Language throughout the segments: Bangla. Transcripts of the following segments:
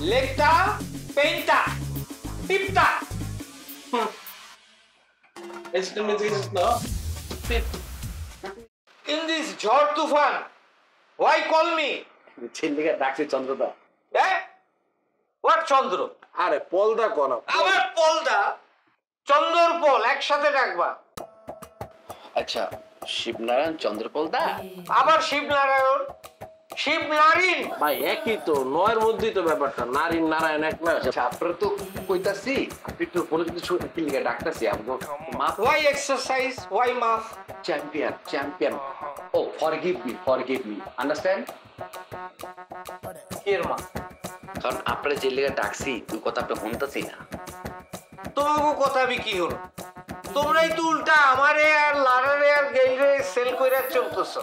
লেকটা পেইন্টা টিপটা In this ঝড় তুফান why call me? ছেলেকে ডাকছে চন্দ্রদা। What চন্দ্র? আরে পলদা কোন? আবার পলদা চন্দ্র পল একসাথে ডাকবা। আচ্ছা শিবনারায়ণ চন্দ্রপলদা আবার শিবনারায়ণ শিবনারিন ভাই একই তো, নয়ের মধ্যেই তো ব্যাপারটা, নারীন নারায়ণ এক না। আচ্ছা আপনারা তো কইতাছি আপনি একটু বলে যদি ছেলেকে ডাকতাছি আমগো মাফ why exercise why math? Champion ও ফরগিভ মি আন্ডারস্ট্যান্ড কির মা কারণ আপনারা যে লেগে ডাকছি ওই কথা আপনি শুনতাছি না তোমাকে কথা আমি কি হলো তোমরাই তো উল্টা আমারে আর লারারে আর গেইরে সেল কইরা চলতেছো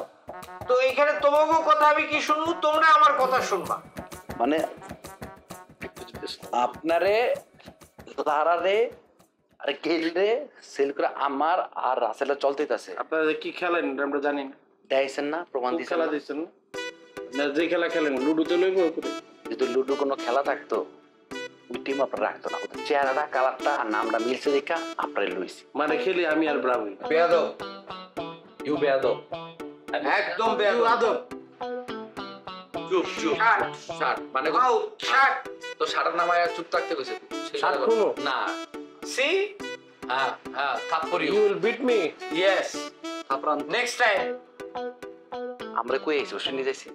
তো এখানে তোমাকে কথা আমি কি শুনবো তোমরা আমার কথা শুনবা মানে আপনারে লারারে আর গেইরে সেল করে আমার আর রাসেলে চলতেইতাছে আপনারা কি খেলেন আমরা জানি না। দেখাইছেন না প্রমাণ দিছেন খেলা দিচ্ছেন না, যে খেলা খেলেন লুডুতে লইব। যদি লুডো কোনো খেলা থাকতো ওই টিম আপনার রাখতো না ওদের চেহারাটা কালারটা আর নামটা মিলছে দেখা আপনারাই লইছি মানে খেলি আমি আর ব্রাভি। বেয়াদব ইউ বেয়াদব একদম বেয়াদব চুপ শার্ট মানে আউট শাট তো শার্টের নামায় চুপ থাকতে কইছে শার্ট খুলো না সি হ্যাঁ থাপ্পড় you will beat me. Yes থাপড়ান নেক্সট টাইম আমরা কই আইছি ওয়েস্ট ইন্ডিজ আইছি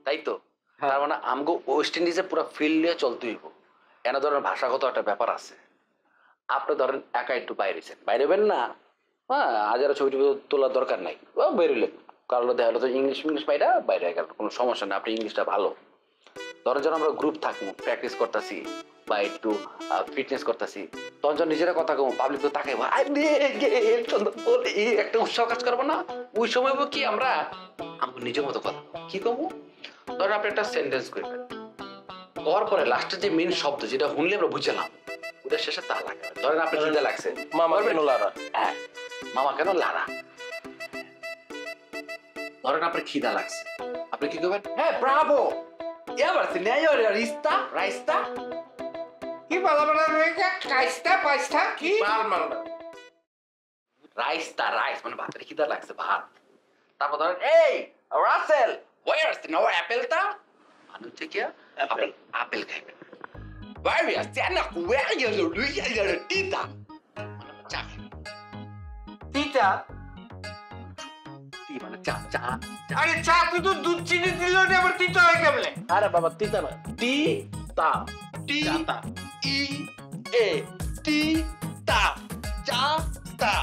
তাই তো তার মানে আমগো ওয়েস্ট ইন্ডিজে পুরো ফিল্ড নিয়ে চলতে হইব এনা ধরনের ভাষাগত একটা ব্যাপার আছে আপনি ধরেন একা একটু বাইরেছেন বাইরেবেন না হ্যাঁ আজারা ছবি তোলার দরকার নাই ও বেরোলেন কারণ দেখা হলো তো ইংলিশ বাইরে গেল কোনো সমস্যা নেই আপনি ইংলিশটা ভালো ধরেন যখন আমরা গ্রুপ থাকবো প্র্যাকটিস করতেছি বা একটু ফিটনেস করতেছি তখন যখন নিজেরা কথা কমো পাবলিক তো তাকে একটা উৎসাহ কাজ করবো না ওই সময় কি আমরা নিজের মতো কথা কি কমো ধরেন আপনি একটা সেন্টেন্স করবেন করার পরে লাস্টের যে মেন শব্দ যেটা শুনলে আমরা বুঝলাম ওটা শেষে তা লাগে ধরেন আপনার খিদে লাগছে মামা কেন লারা? হ্যাঁ মামা কেন লারা ধরেন আপনার খিদা লাগছে আপনি কি করবেন হ্যাঁ ব্রাভো এবার রাইস্তা কি বলা বলা কাইস্তা পাইস্তা কি মাল মালটা রাইস মানে ভাতের খিদা লাগছে ভাত তারপর ধরেন এই রাসেল ওয়ার ইজ নাও অ্যাপেলটা মানুষ থেকে আপেল খাইবেন ভাইয়া জানা ওয়ার ইজ লুইয়া টিটা চা তিতা টি মানে চা আরে চা তুই তো দুধ চিনি দিল না আবার তিতা হয় কেমনে আরে বাবা তিতা না, টি তা টি চাতা। ই এ টি তা চা তা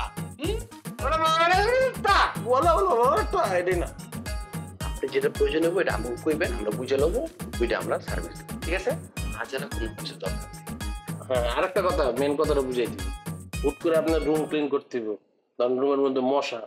ওটা মানে তা বলা তো আইডি না। আপনি যেটা প্রয়োজন হবে এটা আমি কইবেন আমরা বুঝে নেবো ওইটা আমরা সার্ভিস ঠিক আছে হাজারা কোনো কিছু দরকার নেই হ্যাঁ আরেকটা কথা, মেন কথাটা বুঝাই দিই। হুট করে আপনার রুম ক্লিন করতে হবে, কারণ রুমের মধ্যে মশা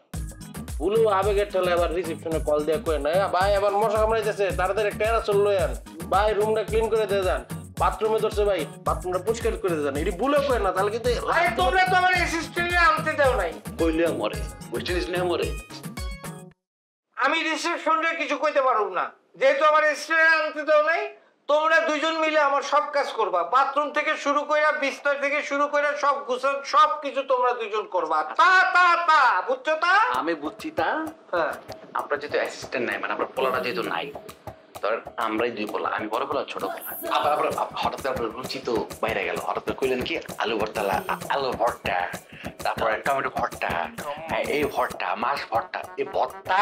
ভুলেও আবেগের ঠেলে আবার রিসেপশনে কল দিয়ে কয়ে না ভাই আবার মশা কামড়াইতেছে তাড়াতাড়ি একটা এরাসল লয়ে আন, ভাই রুমটা ক্লিন করে দিয়ে যান, বাথরুমে ধরছে ভাই বাথরুমটা পরিষ্কার করে দিয়ে যান, এটি ভুলেও কয়ে না তাহলে কিন্তু আরে তোমরা তো আমার অ্যাসিস্ট্যান্টে আনতে দাও নাই কইলে মরে ওয়েস্ট ইন্ডিজ নিয়ে মরে আমি রিসেপশনে কিছু কইতে পারব না যেহেতু আমার অ্যাসিস্ট্যান্টে আনতে দাও নাই তোমরা দুইজন মিলে আমার সব কাজ করবা বাথরুম থেকে শুরু কইরা বিছনা থেকে শুরু কইরা সব গুছান সব কিছু তোমরা দুইজন করবা তা বুঝছো তা আমি বুঝছি তা হ্যাঁ আপনার যেহেতু অ্যাসিস্ট্যান্ট নাই মানে আপনার পোলাটা যেহেতু নাই ধরেন আমরাই দুই পোলা আমি বড় পোলা ছোট পোলা আবার হঠাৎ করে আপনার রুচি তো বাইরে গেল হঠাৎ করে কইলেন কি আলু ভর্তা তারপরে টমেটো ভর্তা এই ভর্তা মাছ ভর্তা এই ভর্তা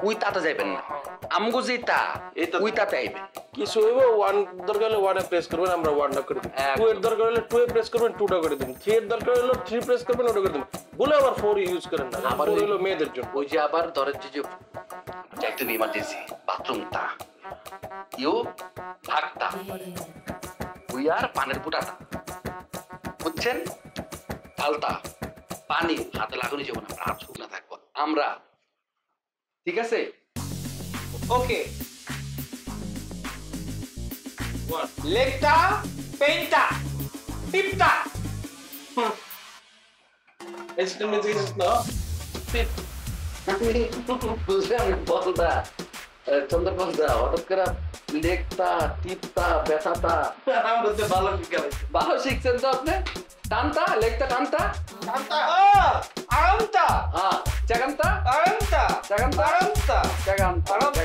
ওই তাতে যাইবেন না আমগো যেটা ওই তাতে আইবেন কিছু হইব ওয়ান দরকার হলে ওয়ানে প্রেস করবেন, আমরা ওয়ানটা করে দিই, টু এর দরকার হলে টু এ প্রেস করবেন, টুটা করে দিন, থ্রি এর দরকার হলে থ্রি প্রেস করবেন, ওটা করে দিন, বলে আবার ফোর ইউজ করেন না, আবার হলো মেয়েদের জন্য। ওই যে আবার ধরেন যে যাইতে ইমার্জেন্সি বাথরুমটা ইউ ভাগটা ওই আর পানের ফুটাটা বুঝছেন আলতা পানি হাতে লাগানো যাবো না হাত শুকনা থাকবো আমরা ঠিক আছে ওকে লেকটা পেইন্টা টিপটা বুঝলাম বলদা চন্দ্র বলদা হঠাৎ করে লেখতা টিপতা ব্যথাটা আমরা তো ভালো শিখাইছি। ভালো শিখছেন তো আপনি। টানতা লেখতা টানতা আরামটা হ্যাঁ চাগান্তা আরামটা চাগান্তা আরামটা চাগান্তা আরামটা